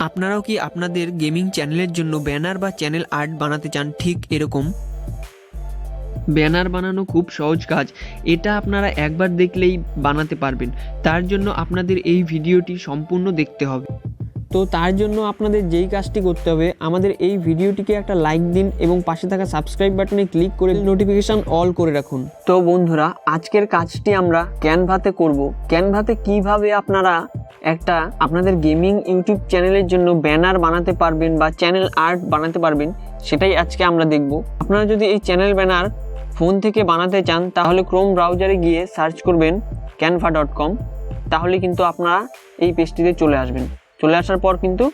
আপনারাও কি আপনাদের গেমিং চ্যানেলের জন্য ব্যানার বা চ্যানেল আর্ট বানাতে চান? ঠিক এরকম ব্যানার বানানো খুব সহজ কাজ। এটা আপনারা একবার দেখলেই বানাতে পারবেন। তার জন্য আপনাদের এই ভিডিওটি সম্পূর্ণ দেখতে হবে। তো তার জন্য আপনাদের যেই কাজটি করতে হবে, আমাদের এই ভিডিওটিকে একটা লাইক দিন এবং পাশে থাকা সাবস্ক্রাইব বাটনে ক্লিক করে নোটিফিকেশন অল করে রাখুন। তো বন্ধুরা, আজকের কাজটি আমরা ক্যানভাতে করব। ক্যানভাতে কিভাবে আপনারা একটা আপনাদের গেমিং ইউটিউব চ্যানেলের জন্য ব্যানার বানাতে পারবেন বা চ্যানেল আর্ট বানাতে পারবেন, সেটাই আজকে আমরা দেখব। আপনারা যদি এই চ্যানেল ব্যানার ফোন থেকে বানাতে চান, তাহলে ক্রোম ব্রাউজারে গিয়ে সার্চ করবেন canva.com। তাহলে কিন্তু আপনারা এই পেজটিতে চলে আসবেন। চলে আসার পর কিন্তু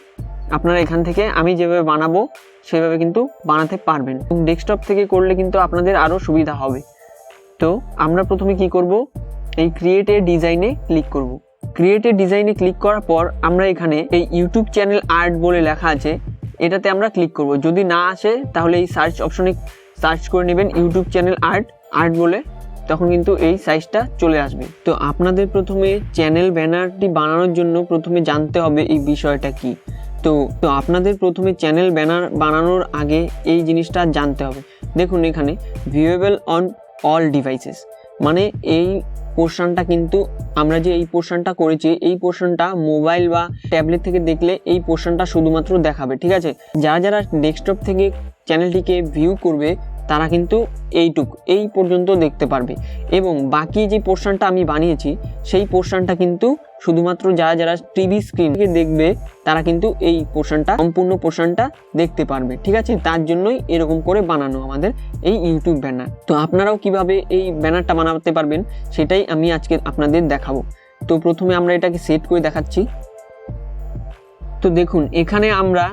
আপনারা এখান থেকে আমি যেভাবে বানাবো সেভাবে কিন্তু বানাতে পারবেন। ডেস্কটপ থেকে করলে কিন্তু আপনাদের আরও সুবিধা হবে। তো আমরা প্রথমে কি করব, এই ক্রিয়েট এ ডিজাইনে ক্লিক করব। ক্রিয়েট এ ডিজাইনে ক্লিক করার পর আমরা এখানে এই ইউটিউব চ্যানেল আর্ট বলে লেখা আছে, এটাতে আমরা ক্লিক করব। যদি না আসে তাহলে এই সার্চ অপশনে সার্চ করে নেবেন ইউটিউব চ্যানেল আর্ট বলে, তখন কিন্তু এই সাইজটা চলে আসবে। তো আপনাদের প্রথমে চ্যানেল ব্যানারটি বানানোর জন্য প্রথমে জানতে হবে এই বিষয়টা কি। তো আপনাদের প্রথমে চ্যানেল ব্যানার বানানোর আগে এই জিনিসটা জানতে হবে। দেখুন এখানে ভিউয়েবল অন অল ডিভাইসেস, মানে এই পোর্শনটা কিন্তু আমরা যে এই পোর্শনটা করেছি, এই পোর্শনটা মোবাইল বা ট্যাবলেট থেকে দেখলে এই পোর্শনটা শুধুমাত্র দেখাবে, ঠিক আছে? যারা যারা ডেস্কটপ থেকে চ্যানেলটিকে ভিউ করবে তারা কিন্তু এই পর্যন্ত দেখতে পারবে, এবং বাকি যে পোর্শনটা আমি বানিয়েছি সেই পোর্শনটা কিন্তু শুধুমাত্র যারা যারা টিভি স্ক্রিন থেকে দেখবে তারা কিন্তু এই পোর্শনটা, সম্পূর্ণ পোর্শনটা দেখতে পারবে, ঠিক আছে? তার জন্যই এরকম করে বানানো আমাদের এই ইউটিউব ব্যানার। তো আপনারাও কিভাবে এই ব্যানারটা বানাতে পারবেন সেটাই আমি আজকে আপনাদের দেখাবো। তো প্রথমে আমরা এটাকে সেট করে দেখাচ্ছি। তো দেখুন এখানে আমরা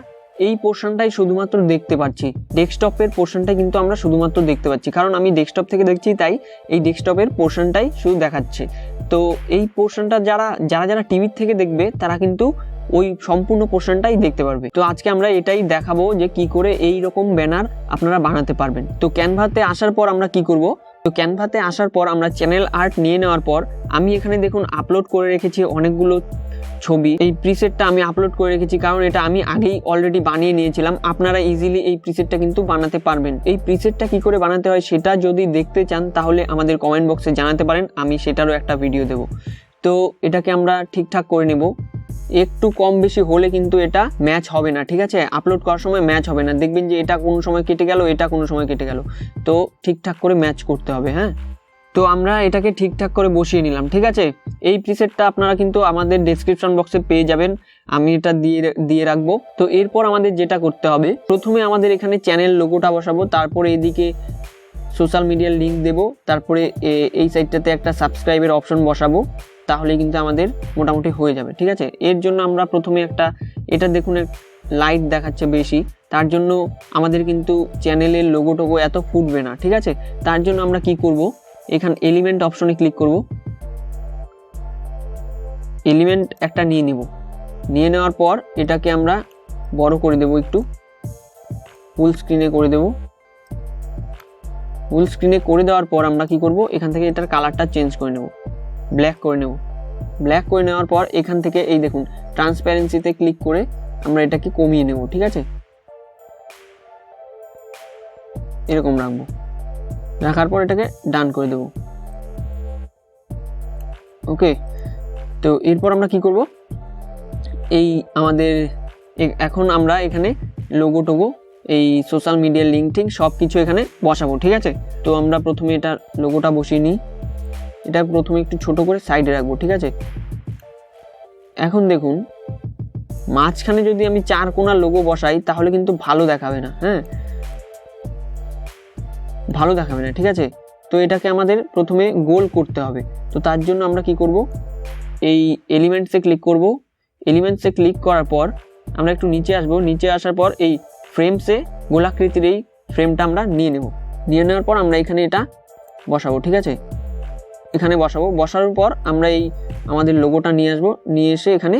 এই পোর্শনটাই শুধুমাত্র দেখতে পাচ্ছি, ডেস্কটপের পোর্শনটা কিন্তু আমরা শুধুমাত্র দেখতে পাচ্ছি, কারণ আমি ডেস্কটপ থেকে দেখছি তাই এই ডেস্কটপের পোর্শনটাই শুধু দেখাচ্ছে। তো এই পোর্শনটা যারা যারা টিভির থেকে দেখবে তারা কিন্তু ওই সম্পূর্ণ পোর্শনটাই দেখতে পারবে। তো আজকে আমরা এটাই দেখাবো যে কি করে এই রকম ব্যানার আপনারা বানাতে পারবেন। তো ক্যানভাতে আসার পর আমরা কি করব, তো ক্যানভাতে আসার পর আমরা চ্যানেল আর্ট নিয়ে নেওয়ার পর আমি এখানে দেখুন আপলোড করে রেখেছি অনেকগুলো ছবি। এই প্রিসেটটা আমি আপলোড করে রেখেছি কারণ এটা আমি আগেই অলরেডি বানিয়ে নিয়েছিলাম। আপনারা ইজিলি এই প্রিসেটটা কিন্তু বানাতে পারবেন। এই প্রিসেটটা কি করে বানাতে হয় সেটা যদি দেখতে চান তাহলে আমাদের কমেন্ট বক্সে জানাতে পারেন, আমি সেটারও একটা ভিডিও দেব। তো এটাকে আমরা ঠিকঠাক করে নেব। একটু কম বেশি হলে কিন্তু এটা ম্যাচ হবে না, ঠিক আছে? আপলোড করার সময় ম্যাচ হবে না, দেখবেন যে এটা কোনো সময় কেটে গেল, এটা কোনো সময় কেটে গেল। তো ঠিকঠাক করে ম্যাচ করতে হবে, হ্যাঁ? তো আমরা এটাকে ঠিকঠাক করে বসিয়ে নিলাম, ঠিক আছে? এই প্রিসেটটা আপনারা কিন্তু আমাদের ডেসক্রিপশন বক্সে পেয়ে যাবেন, আমি এটা দিয়ে রাখবো। তো এরপর আমাদের যেটা করতে হবে, প্রথমে আমাদের এখানে চ্যানেল লোগোটা বসাবো, তারপরে এদিকে সোশ্যাল মিডিয়ার লিঙ্ক দেবো, তারপরে এই সাইডটাতে একটা সাবস্ক্রাইবের অপশন বসাবো, তাহলে কিন্তু আমাদের মোটামুটি হয়ে যাবে, ঠিক আছে? এর জন্য আমরা প্রথমে এটা দেখুন লাইট দেখাচ্ছে বেশি, তার জন্য আমাদের কিন্তু চ্যানেলের লোগো টোগো এত ফুটবে না, ঠিক আছে? তার জন্য আমরা কি করব, এখানে এলিমেন্ট অপশনে ক্লিক করব, এলিমেন্ট একটা নিয়ে নেওয়ার পর এটাকে আমরা বড় করে দেব, একটু ফুল স্ক্রিনে করে দেব। ফুল স্ক্রিনে করে দেওয়ার পর আমরা কি করব, এখান থেকে এটার কালারটা চেঞ্জ করে নেব, ব্ল্যাক করে নেব। ব্ল্যাক করে নেওয়ার পর এখান থেকে এই দেখুন ট্রান্সপারেন্সিতে ক্লিক করে আমরা এটাকে কমিয়ে নেব, ঠিক আছে? এরকম রাখবো, রাখার পর এটাকে ডান করে দেব, ওকে। তো এরপর আমরা কি করব, এই আমাদের এখন আমরা এখানে লোগো টোগো, এই সোশ্যাল মিডিয়ার লিঙ্ক টিঙ্ক সব কিছু এখানে বসাবো, ঠিক আছে? তো আমরা প্রথমে এটা লোগোটা বসিয়ে নিই, এটা প্রথমে একটু ছোট করে সাইডে রাখবো, ঠিক আছে? এখন দেখুন মাঝখানে যদি আমি 4 কোণা লোগো বসাই তাহলে কিন্তু ভালো দেখাবে না, হ্যাঁ? ভালো দেখাবে না, ঠিক আছে? তো এটাকে আমাদের প্রথমে গোল করতে হবে। তো তার জন্য আমরা কি করব, এই এলিমেন্টসে ক্লিক করব। এলিমেন্টসে ক্লিক করার পর আমরা একটু নিচে আসব, নিচে আসার পর এই ফ্রেমসে গোলাকৃতির এই ফ্রেমটা আমরা নিয়ে নেওয়ার পর আমরা এখানে এটা বসাবো, ঠিক আছে? এখানে বসানোর পর আমরা এই আমাদের লোগোটা নিয়ে আসবো, নিয়ে এসে এখানে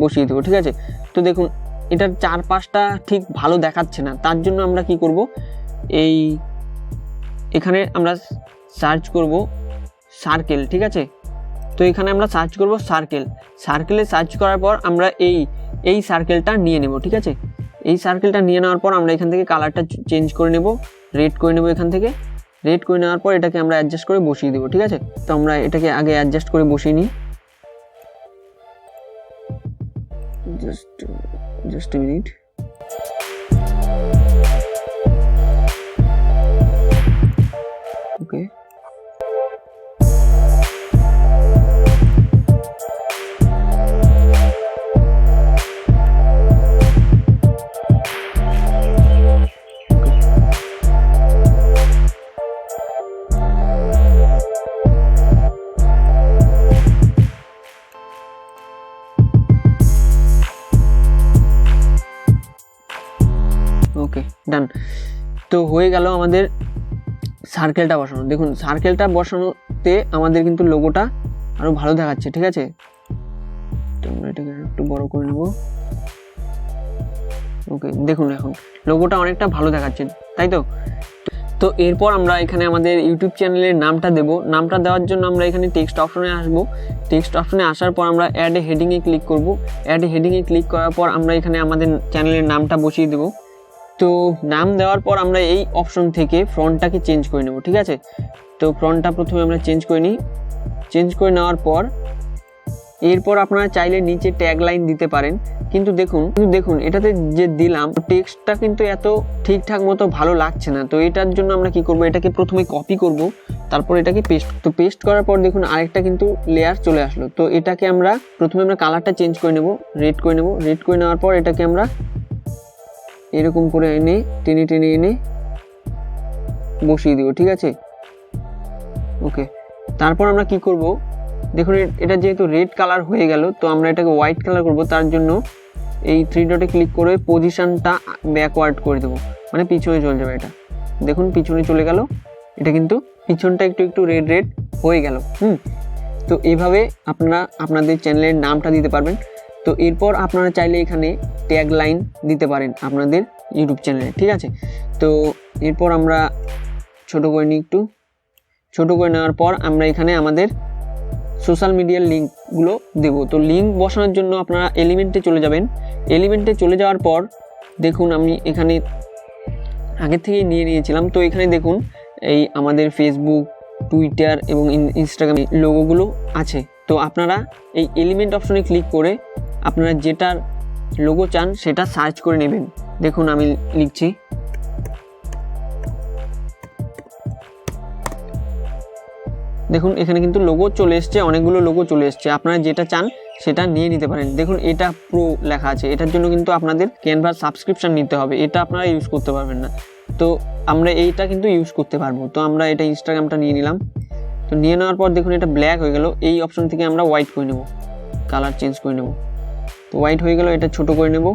বসিয়ে দেবো, ঠিক আছে? তো দেখুন এটার চারপাশটা ঠিক ভালো দেখাচ্ছে না, তার জন্য আমরা কি করব, এখানে আমরা সার্চ করব সার্কেল, ঠিক আছে? তো এখানে আমরা সার্চ করব সার্কেল। সার্কেলে সার্চ করার পর আমরা এই সার্কেলটা নিয়ে নেব, ঠিক আছে। এই সার্কেলটা নিয়ে নেওয়ার পর আমরা এখান থেকে কালারটা চেঞ্জ করে নেব, রেড করে নেব। এখান থেকে রেড করে নেওয়ার পর এটাকে আমরা অ্যাডজাস্ট করে বসিয়ে দেবো, ঠিক আছে। তো আমরা এটাকে আগে অ্যাডজাস্ট করে বসিয়ে নিই। Just a minute. Okay, okay done. তো হয়ে গেল আমাদের সার্কেলটা বসানো। দেখুন সার্কেলটা বসানোতে আমাদের কিন্তু লোগোটা আরো ভালো দেখাচ্ছে, ঠিক আছে। তো আমরা এটাকে একটু বড় করে নেব। ওকে, দেখুন এখন লোগোটা অনেকটা ভালো দেখাচ্ছে, তাই তো। তো এরপর আমরা এখানে আমাদের ইউটিউব চ্যানেলের নামটা দেব। নামটা দেওয়ার জন্য আমরা এখানে টেক্সট অপশনে আসব। টেক্সট অপশনে আসার পর আমরা অ্যাড এ হেডিংয়ে ক্লিক করব। অ্যাড এ হেডিংয়ে ক্লিক করার পর আমরা এখানে আমাদের চ্যানেলের নামটা বসিয়ে দেব। তো নাম দেওয়ার পর আমরা এই অপশন থেকে ফন্টটাকে চেঞ্জ করে নেব, ঠিক আছে। তো ফন্টটা প্রথমে আমরা চেঞ্জ করে নিই। চেঞ্জ করে নেওয়ার পর এরপর আপনারা চাইলে নিচে ট্যাগ লাইন দিতে পারেন, কিন্তু দেখুন এটাতে যে দিলাম টেক্সটটা কিন্তু এত ঠিকঠাক মতো ভালো লাগছে না। তো এটার জন্য আমরা কি করব, এটাকে প্রথমে কপি করব, তারপর এটাকে পেস্ট করার পর দেখুন আরেকটা কিন্তু লেয়ার চলে আসলো। তো এটাকে আমরা প্রথমে কালারটা চেঞ্জ করে নেব, রেড করে নেব। রেড করে নেওয়ার পর এটাকে আমরা এরকম করে এনে টেনে এনে বসিয়ে দিব, ঠিক আছে। ওকে, তারপর আমরা কি করব, দেখুন এটা যেহেতু রেড কালার হয়ে গেল, তো আমরা এটাকে হোয়াইট কালার করব। তার জন্য এই 3 ডটে ক্লিক করে পজিশনটা ব্যাকওয়ার্ড করে দেবো, মানে পিছনে চলে যাবে। এটা দেখুন পিছনে চলে গেল, এটা কিন্তু পিছনটা একটু রেড হয়ে গেল। তো এইভাবে আপনারা আপনাদের চ্যানেলের নামটা দিতে পারবেন। তো এরপর আপনারা চাইলে এখানে ট্যাগ লাইন দিতে পারেন আপনাদের ইউটিউব চ্যানেলে, ঠিক আছে। তো এরপর আমরা ছোট করে নিই, একটু ছোট করে নেওয়ার পর আমরা এখানে আমাদের সোশ্যাল মিডিয়ার লিঙ্কগুলো দেব। তো লিঙ্ক বসানোর জন্য আপনারা এলিমেন্টে চলে যাবেন। এলিমেন্টে চলে যাওয়ার পর দেখুন আমি এখানে আগে থেকেই নিয়েছিলাম। তো এখানে দেখুন এই আমাদের ফেসবুক, টুইটার এবং ইনস্টাগ্রাম লোগোগুলো আছে। তো আপনারা এই এলিমেন্ট অপশনে ক্লিক করে আপনারা যেটার লোগো চান সেটা সার্চ করে নেবেন। দেখুন আমি লিখছি, দেখুন এখানে কিন্তু লোগো চলে এসছে, অনেকগুলো লোগো চলে এসছে। আপনারা যেটা চান সেটা নিয়ে নিতে পারেন। দেখুন এটা প্রো লেখা আছে, এটার জন্য কিন্তু আপনাদের ক্যানভার সাবস্ক্রিপশন নিতে হবে, এটা আপনারা ইউজ করতে পারবেন না। তো আমরা এইটা কিন্তু ইউজ করতে পারবো। তো আমরা এটা ইনস্টাগ্রামটা নিয়ে নিলাম। তো নিয়ে নেওয়ার পর দেখুন এটা ব্ল্যাক হয়ে গেল। এই অপশন থেকে আমরা হোয়াইট করে নেব, কালার চেঞ্জ করে নেব। তো হোয়াইট হয়ে গেল, এটা ছোট করে নেব।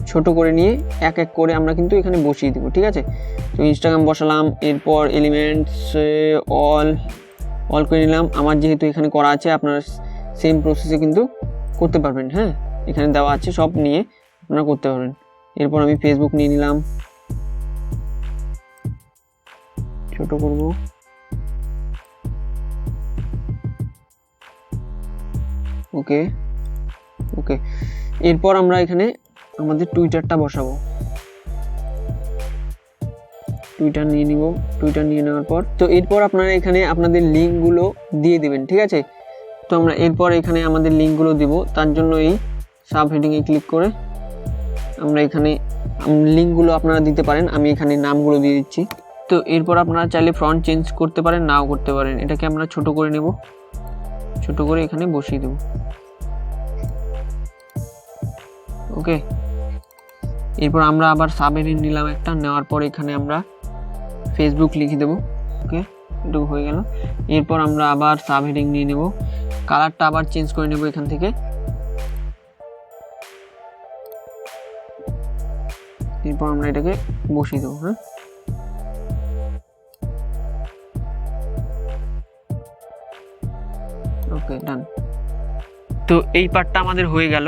ছোট করে নিয়ে এক এক করে আমরা কিন্তু এখানে বসিয়ে দেবো, ঠিক আছে। তো ইনস্টাগ্রাম বসালাম, এরপর এলিমেন্টস অল করে নিলাম। আমার যেহেতু এখানে করা আছে, আপনারা সেম প্রসেসে কিন্তু করতে পারবেন। হ্যাঁ, এখানে দেওয়া আছে, সব নিয়ে আপনারা করতে পারবেন। এরপর আমি ফেসবুক নিয়ে নিলাম, ছোট করব। ওকে ওকে, এরপর আমরা এখানে আমাদের টুইটারটা বসাবো। টুইটার নিয়ে নিব। টুইটার নিয়ে নেওয়ার পর তো এরপর আপনারা এখানে আপনাদের লিঙ্কগুলো দিয়ে দিবেন, ঠিক আছে। তো আমরা এরপর এখানে আমাদের লিঙ্কগুলো দিব। তার জন্য এই সাব হেডিংয়ে ক্লিক করে আমরা এখানে লিঙ্কগুলো আপনারা দিতে পারেন। আমি এখানে নামগুলো দিয়ে দিচ্ছি। তো এরপর আপনারা চাইলে ফন্ট চেঞ্জ করতে পারেন, নাও করতে পারেন। এটাকে আমরা ছোট করে নেব, ছোট করে এখানে বসিয়ে দেব। ওকে, এরপর আমরা আবার সাব হেডিং নিলাম একটা, নেওয়ার পর এখানে আমরা ফেসবুক লিখে দেব। ওকে, এটুকু হয়ে গেল। এরপর আমরা আবার সাব হেডিং নিয়ে নেব, কালারটা আবার চেঞ্জ করে নেব এখান থেকে। এরপর আমরা এটাকে বসিয়ে দেবো। হ্যাঁ, ওকে ডান। তো এই পার্টটা আমাদের হয়ে গেল।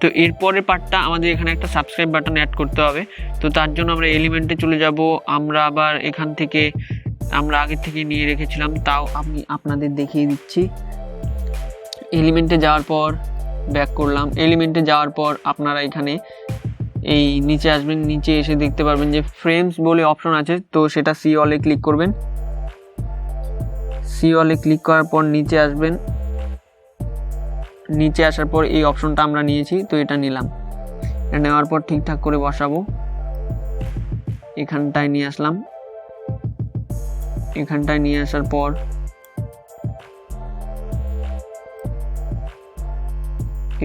তো তো এরপরের পার্টটা আমাদের এখানে একটা সাবস্ক্রাইব বাটন অ্যাড করতে হবে। তো তার জন্য আমরা এলিমেন্টে চলে যাব। আমরা আবার এখান থেকে আমরা আগে থেকে নিয়ে রেখেছিলাম, তাও আমি আপনাদের দেখিয়ে দিচ্ছি। এলিমেন্টে যাওয়ার পর ব্যাক করলাম। এলিমেন্টে যাওয়ার পর আপনারা এখানে এই নিচে আসবেন, নিচে এসে দেখতে পারবেন যে ফ্রেমস বলে অপশন আছে, তো সেটা সি অলে ক্লিক করবেন। সি অলে ক্লিক করার পর নিচে আসবেন। নিচে আসার পর এই অপশনটা আমরা নিয়েছি, তো এটা নিলাম। এটা নেওয়ার পর ঠিকঠাক করে বসাবো। এখানটায় নিয়ে আসলাম। এখানটায় নিয়ে আসার পর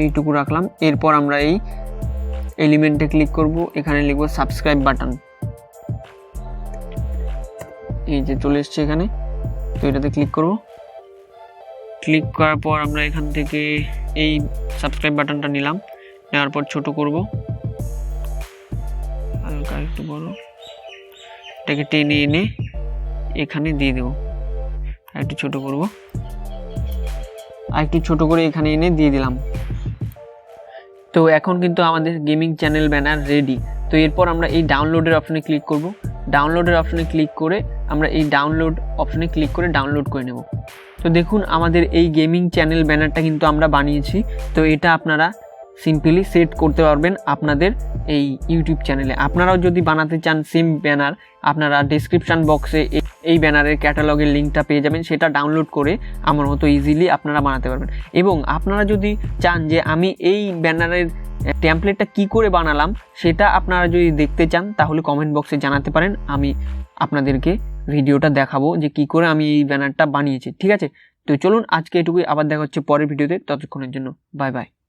এইটুকু রাখলাম। এরপর আমরা এই এলিমেন্টে ক্লিক করব। এখানে লিখবো সাবস্ক্রাইব বাটন। এই যে চলে এসছে এখানে, তো এটাতে ক্লিক করব। ক্লিক করার পর আমরা এখান থেকে এই সাবস্ক্রাইব বাটনটা নিলাম। নেওয়ার পর ছোট করব, হালকা একটু বড়। এটাকে টেনে এনে এখানে দিয়ে দেবো। আর একটু ছোট করব, আর একটু ছোট করে এখানে এনে দিয়ে দিলাম। তো এখন কিন্তু আমাদের গেমিং চ্যানেল ব্যানার রেডি। তো এরপর আমরা এই ডাউনলোডের অপশনে ক্লিক করব। ডাউনলোডের অপশনে ক্লিক করে আমরা এই ডাউনলোড অপশনে ক্লিক করে ডাউনলোড করে নেব। তো দেখুন আমাদের এই গেমিং চ্যানেল ব্যানারটা কিন্তু আমরা বানিয়েছি। তো এটা আপনারা সিম্পলি সেট করতে পারবেন আপনাদের এই ইউটিউব চ্যানেলে। আপনারাও যদি বানাতে চান সেম ব্যানার, আপনারা ডেসক্রিপশান বক্সে এই ব্যানারের ক্যাটালগের লিঙ্কটা পেয়ে যাবেন। সেটা ডাউনলোড করে আমার মতো ইজিলি আপনারা বানাতে পারবেন। এবং আপনারা যদি চান যে আমি এই ব্যানারের টেমপ্লেটটা কি করে বানালাম সেটা আপনারা যদি দেখতে চান, তাহলে কমেন্ট বক্সে জানাতে পারেন। আমি আপনাদেরকে ভিডিওটা দেখাবো যে কি করে আমি এই ব্যানারটা বানিয়েছি। ঠিক আছে, তো চলুন আজকে এটুকুই। আবার দেখা হচ্ছে পরের ভিডিওতে। ততক্ষণের জন্য বাই বাই।